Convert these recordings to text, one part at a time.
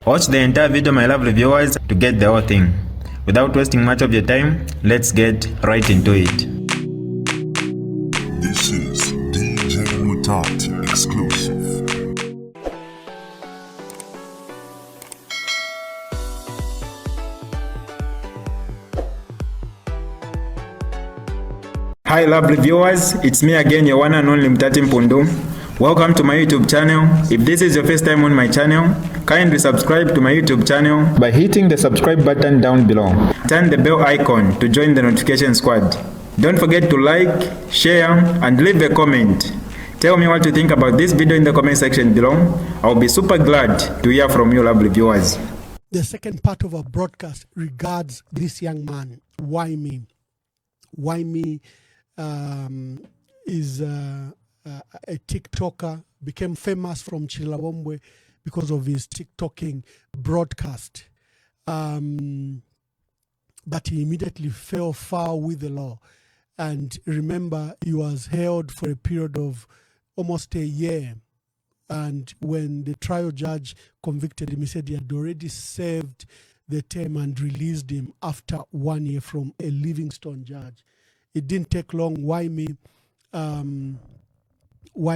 Watch the entire video, my lovely viewers, to get the whole thing. Without wasting much of your time, let's get right into it. This is DJ Mutati exclusive. Hi lovely viewers, it's me again, your one and only Mutati Mpundu. Welcome to my YouTube channel. If this is your first time on my channel, kindly subscribe to my YouTube channel by hitting the subscribe button down below. Turn the bell icon to join the notification squad. Don't forget to like, share, and leave a comment. Tell me what you think about this video in the comment section below. I'll be super glad to hear from you lovely viewers. The second part of our broadcast regards this young man. Why me? Why me? Is a TikToker, became famous from Chilabombwe because of his TikToking broadcast. But he immediately fell foul with the law. And remember, he was held for a period of almost a year. And when the trial judge convicted him, he said he had already served the term and released him after 1 year from a Livingstone judge. It didn't take long. Why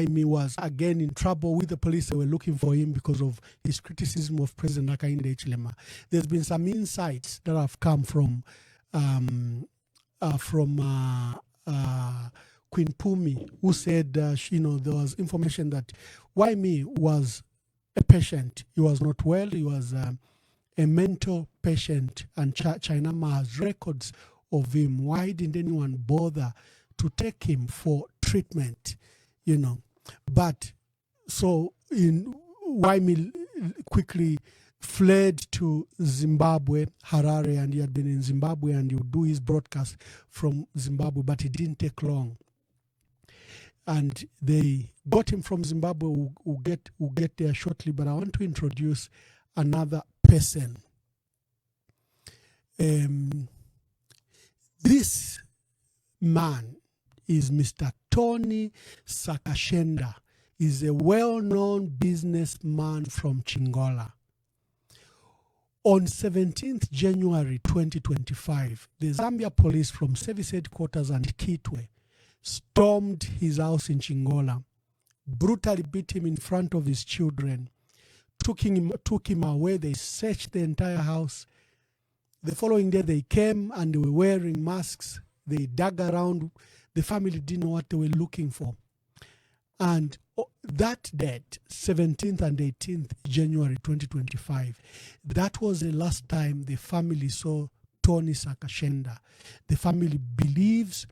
me was again in trouble with the police. They were looking for him because of his criticism of President Hakainde Hichilema. There's been some insights that have come from Queen Pumi, who said, there was information that Why me was a patient. He was not well. He was a mental patient, and Chinama has records of him. Why didn't anyone bother to take him for treatment? But so Waimi quickly fled to Zimbabwe, Harare, and he had been in Zimbabwe, and he would do his broadcast from Zimbabwe, but it didn't take long. And they got him from Zimbabwe. We'll get there shortly, but I want to introduce another person. This man is Mr. Tony Sakashenda. He's a well-known businessman from Chingola. On 17th January 2025, the Zambia police from Service Headquarters and Kitwe stormed his house in Chingola, brutally beat him in front of his children, took him away. They searched the entire house. The following day, they came and they were wearing masks. They dug around. The family didn't know what they were looking for. And that date, 17th and 18th January 2025, that was the last time the family saw Tony Sakashenda. The family believes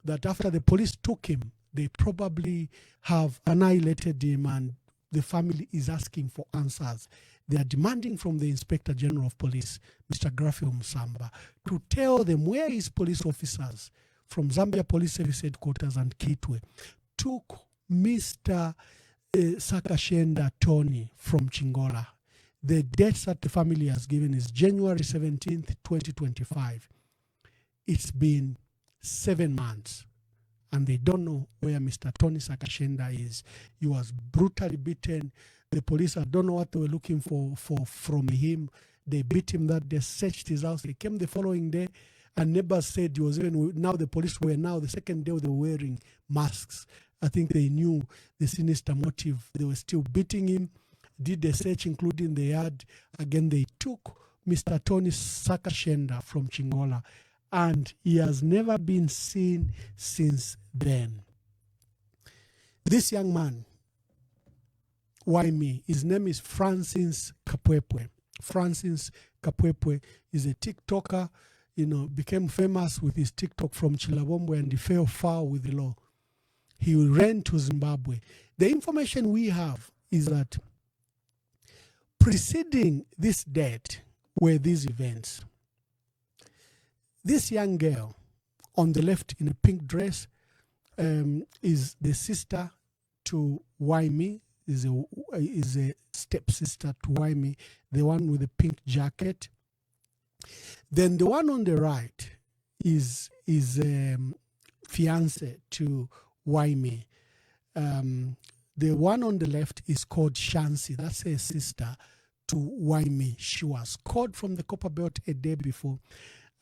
that after the police took him, they probably have annihilated him, and the family is asking for answers. They are demanding from the Inspector General of Police, Mr. Grafio Musamba, to tell them where his police officers from Zambia Police Service Headquarters and Kitwe took Mr. Sakashenda Tony from Chingola. The date that the family has given is January 17th, 2025. It's been 7 months, and they don't know where Mr. Tony Sakashenda is. He was brutally beaten. The police don't know what they were looking for from him. They beat him that day, searched his house. They came the following day, and neighbors said he was the police were the second day they were wearing masks. I think they knew the sinister motive. They were still beating him, did the search, including the yard. Again, they took Mr. Tony Sakashenda from Chingola, and he has never been seen since then. This young man, why me? His name is Francis Kapwepwe. Francis Kapwepwe is a TikToker, became famous with his TikTok from Chilabombwe, and he fell foul with the law. He ran to Zimbabwe. The information we have is that preceding this date were these events. This young girl on the left in a pink dress is the sister to Waimi, is a stepsister to Waimi, the one with the pink jacket. Then the one on the right is fiance to Waimi. The one on the left is called Shansi. That's her sister to Waimi. She was called from the Copper Belt a day before,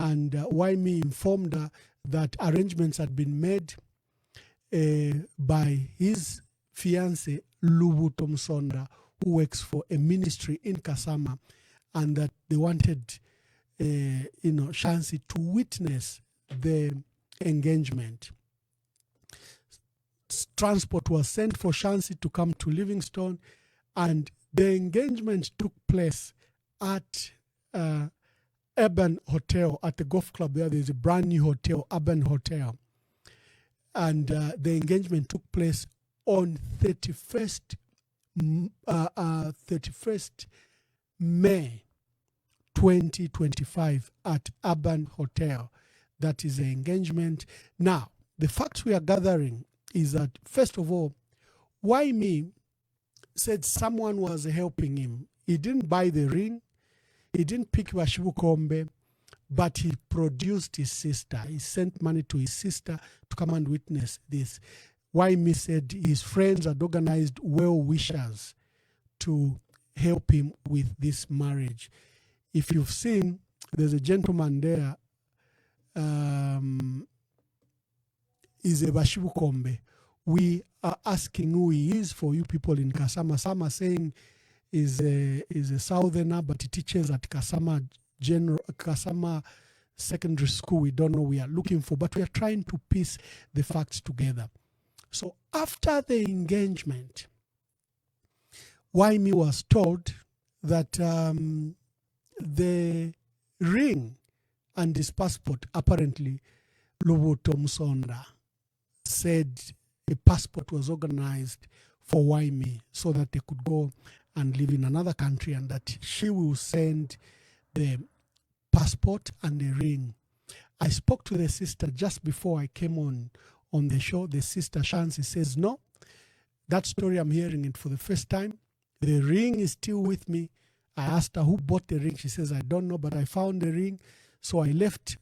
and Waimi informed her that arrangements had been made by his fiancé, Lubuto Msonda, who works for a ministry in Kasama, and that they wanted Shansi to witness the engagement. Transport was sent for Shansi to come to Livingstone, and the engagement took place at Urban Hotel, at the golf club there. There's a brand new hotel, Urban Hotel. And the engagement took place on 31st May 2025 at Urban Hotel. That is the engagement. Now, the facts we are gathering is that, first of all, Waimi said someone was helping him. He didn't buy the ring. He didn't pick Washibu Kombe, but he produced his sister. He sent money to his sister to come and witness this. Waimi said his friends had organized well-wishers to help him with this marriage. If you've seen, there's a gentleman there, is a Bashibu Kombe. We are asking who he is for you people in Kasama. Some are saying is a southerner, but he teaches at Kasama Secondary School. We don't know. We are looking for, but we are trying to piece the facts together. So after the engagement, Waimi was told that the ring and his passport, apparently Lubuto Msonda said a passport was organized for Waimi so that they could go and live in another country, and that she will send the passport and the ring. I spoke to the sister just before I came on the show. The sister Shansi says, no, that story, I'm hearing it for the first time. The ring is still with me. I asked her who bought the ring. She says, I don't know, but I found the ring. So I left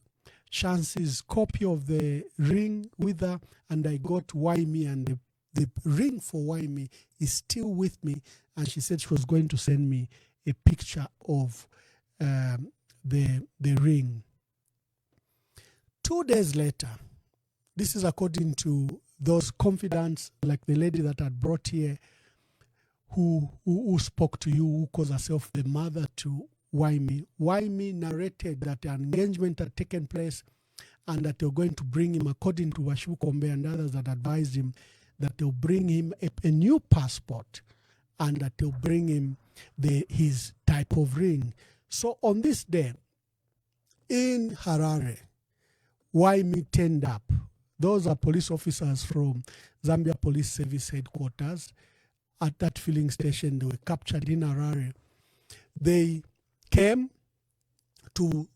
Shansi's copy of the ring with her, and I got Waimi, and the ring for Waimi is still with me. And she said she was going to send me a picture of the ring. 2 days later, this is according to those confidants, like the lady that I brought here, who spoke to you, who calls herself the mother to Waimi. Waimi narrated that an engagement had taken place and that they were going to bring him, according to Washibu Kombe and others that advised him, that they'll bring him a new passport and that they'll bring him his type of ring. So on this day, in Harare, Waimi turned up. Those are police officers from Zambia Police Service Headquarters. At that filling station, they were captured in Harare. They came to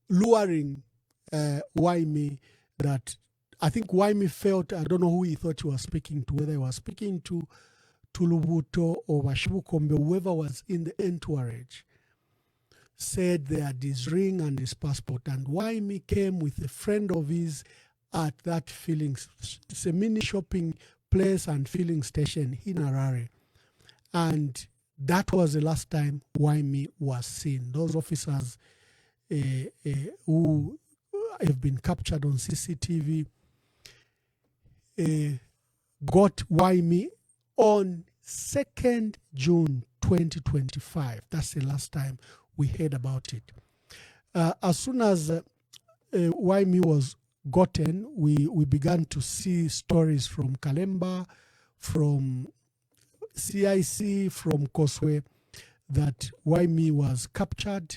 luring Waimi, that I think Waimi felt, I don't know who he thought he was speaking to, whether he was speaking to Lubuto or Washibu Kombe, whoever was in the entourage, said they had his ring and his passport. And Waimi came with a friend of his at that filling, it's a mini shopping place and filling station in Harare. And that was the last time Waimi was seen. Those officers who have been captured on CCTV got Waimi on 2nd June 2025. That's the last time we heard about it. As soon as Waimi was gotten, we began to see stories from Kalemba, from CIC, from Koswe, that Waimi was captured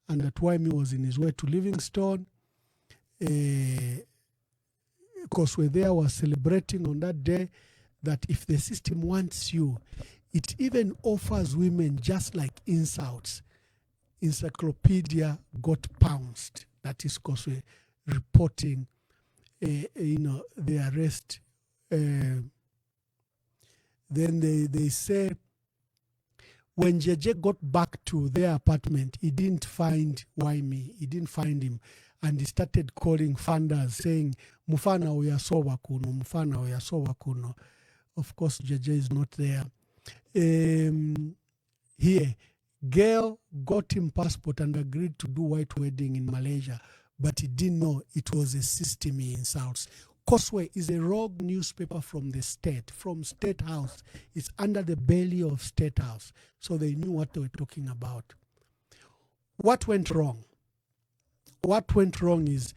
and that Waimi was in his way to Livingstone. Koswe there was celebrating on that day that if the system wants you, it even offers women just like insults. Encyclopedia got pounced. That is Koswe reporting the arrest. Then they say when JJ got back to their apartment, he didn't find Waimi. He didn't find him. And he started calling funders, saying, Mufana uyasowa kuno, Mufana uyasowa kuno. Of course, JJ is not there. Here, Gail got him passport and agreed to do white wedding in Malaysia, but he didn't know it was a system he insults. Causeway is a rogue newspaper from the state, from State House. It's under the belly of State House. So they knew what they were talking about. What went wrong? What went wrong is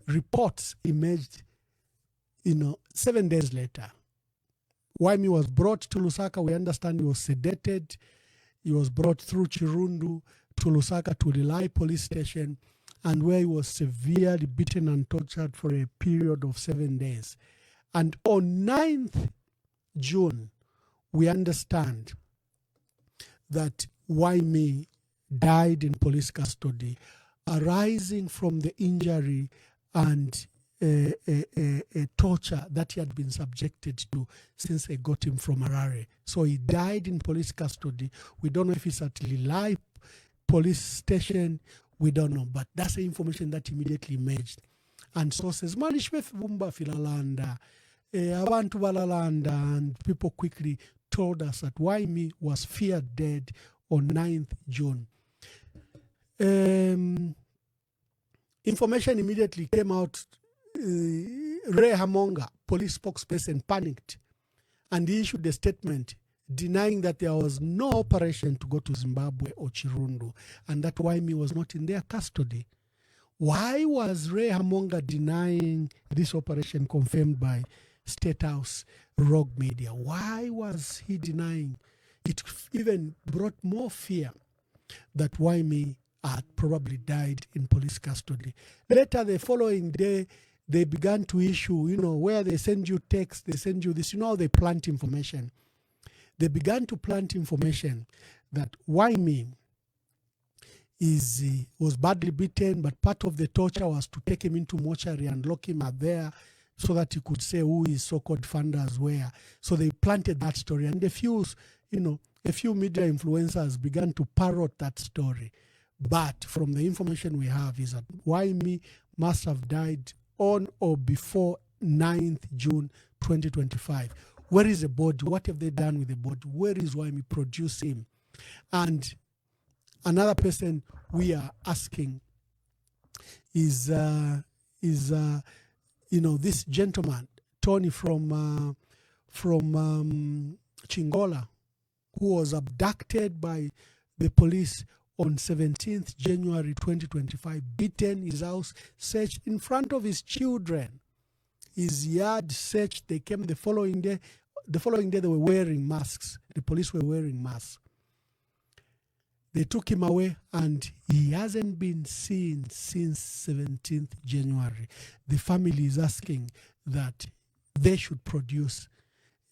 reports emerged, 7 days later. Waimi was brought to Lusaka. We understand he was sedated. He was brought through Chirundu to Lusaka to Lilai police station, and where he was severely beaten and tortured for a period of 7 days. And on 9th June, we understand that Waimi died in police custody, arising from the injury and a torture that he had been subjected to since they got him from Harare. So he died in police custody. We don't know if it's at Lilai police station. We don't know, but that's the information that immediately emerged. And sources, filalanda, abantu balalanda, and people quickly told us that Waimi was feared dead on 9th June. Information immediately came out. Ray Hamonga, police spokesperson, panicked, and he issued a statement denying that there was no operation to go to Zimbabwe or Chirundu, and that Waimi was not in their custody. Why was Ray Hamonga denying this operation confirmed by State House rogue media? Why was he denying? It even brought more fear that Waimi had probably died in police custody. Later, the following day, they began to issue, where they send you text, they send you this, how they plant information. They began to plant information that Waimi was badly beaten, but part of the torture was to take him into mortuary and lock him up there so that he could say who his so-called funders were. So they planted that story, and a few media influencers began to parrot that story. But from the information we have is that Waimi must have died on or before 9th June 2025. Where is the body? What have they done with the body? Where is Waimi? Produce him. And another person we are asking is this gentleman, Tony from Chingola, who was abducted by the police on 17th January 2025, beaten, his house searched in front of his children. His yard searched. They came the following day. The following day, they were wearing masks. The police were wearing masks. They took him away, and he hasn't been seen since 17th January. The family is asking that they should produce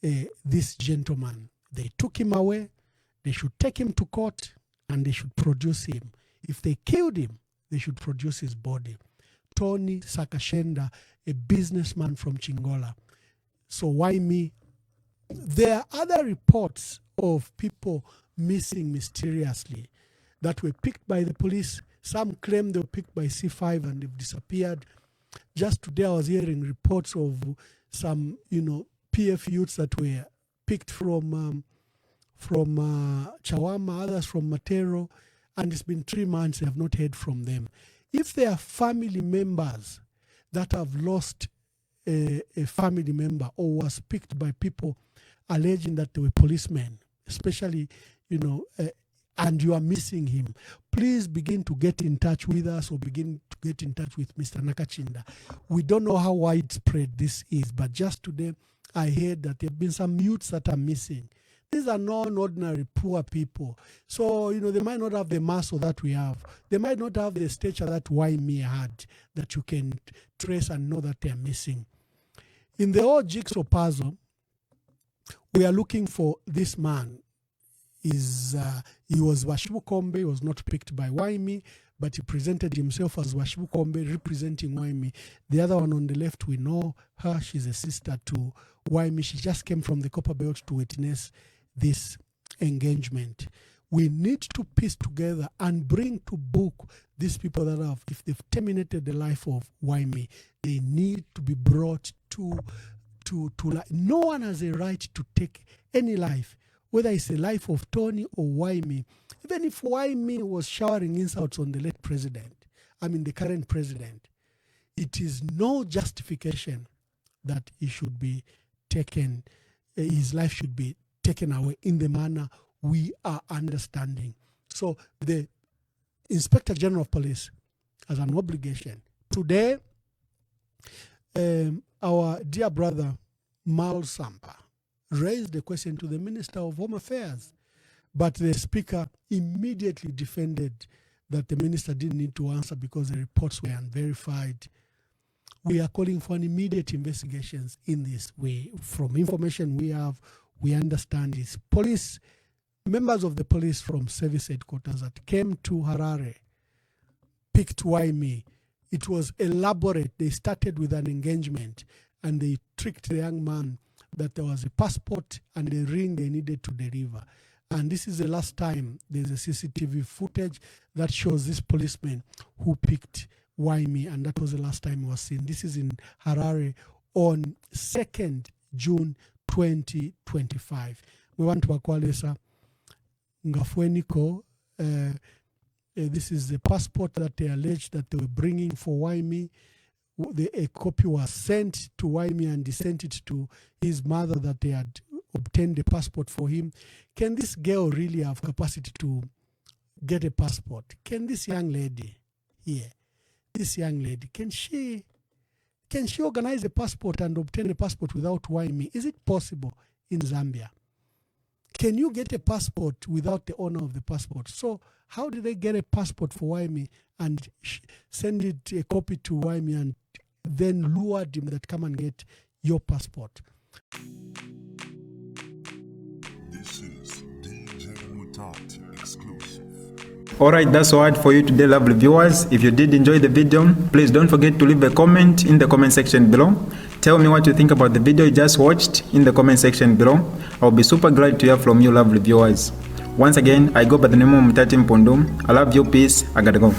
this gentleman. They took him away. They should take him to court, and they should produce him. If they killed him, they should produce his body. Tony Sakashenda, a businessman from Chingola. So why me? There are other reports of people missing mysteriously that were picked by the police. Some claim they were picked by C5 and they've disappeared. Just today I was hearing reports of some, PF youths that were picked from Chawama, others from Matero, and it's been 3 months they have not heard from them. If there are family members that have lost a family member or was picked by people alleging that they were policemen, especially, and you are missing him, please begin to get in touch with us or begin to get in touch with Mr. Nakachinda. We don't know how widespread this is, but just today I heard that there have been some youths that are missing. These are non-ordinary poor people. So, they might not have the muscle that we have. They might not have the stature that Waimi had, that you can trace and know that they are missing. In the whole jigsaw puzzle, we are looking for this man. He was Washibu Kombe. He was not picked by Waimi, but he presented himself as Washibu Kombe, representing Waimi. The other one on the left, we know her. She's a sister to Waimi. She just came from the Copper Belt to witness this engagement. We need to piece together and bring to book these people that have, if they've terminated the life of Waimi, they need to be brought to life. No one has a right to take any life whether it's the life of Tony or Waimi. Even if Waimi was showering insults on the late president, the current president, it is no justification that he should be taken, his life should be taken away in the manner we are understanding. So the Inspector General of Police has an obligation. Today, our dear brother Mal Sampa raised the question to the Minister of Home Affairs, but the Speaker immediately defended that the Minister didn't need to answer because the reports were unverified. We are calling for an immediate investigations in this way. From information we have, we understand is police, members of the police from service headquarters that came to Harare, picked Waimi. It was elaborate. They started with an engagement and they tricked the young man that there was a passport and a ring they needed to deliver. And this is the last time there's a CCTV footage that shows this policeman who picked Waimi, and that was the last time he was seen. This is in Harare on 2nd June 2025. We want to Akwalesa Ngafueniko. This is the passport that they alleged that they were bringing for Waimi. A copy was sent to Waimi and he sent it to his mother that they had obtained the passport for him. Can this girl really have capacity to get a passport? Can this young lady here, can she organize a passport and obtain a passport without Waimi? Is it possible in Zambia? Can you get a passport without the owner of the passport? So how did they get a passport for Waimi and send it a copy to Waimi and then lured him that come and get your passport? This is DJ Mutati exclusive. Alright, that's all for you today, lovely viewers. If you did enjoy the video, please don't forget to leave a comment in the comment section below. Tell me what you think about the video you just watched in the comment section below. I'll be super glad to hear from you, lovely viewers. Once again, I go by the name of Mutati Mpundu. I love you, peace, I gotta go.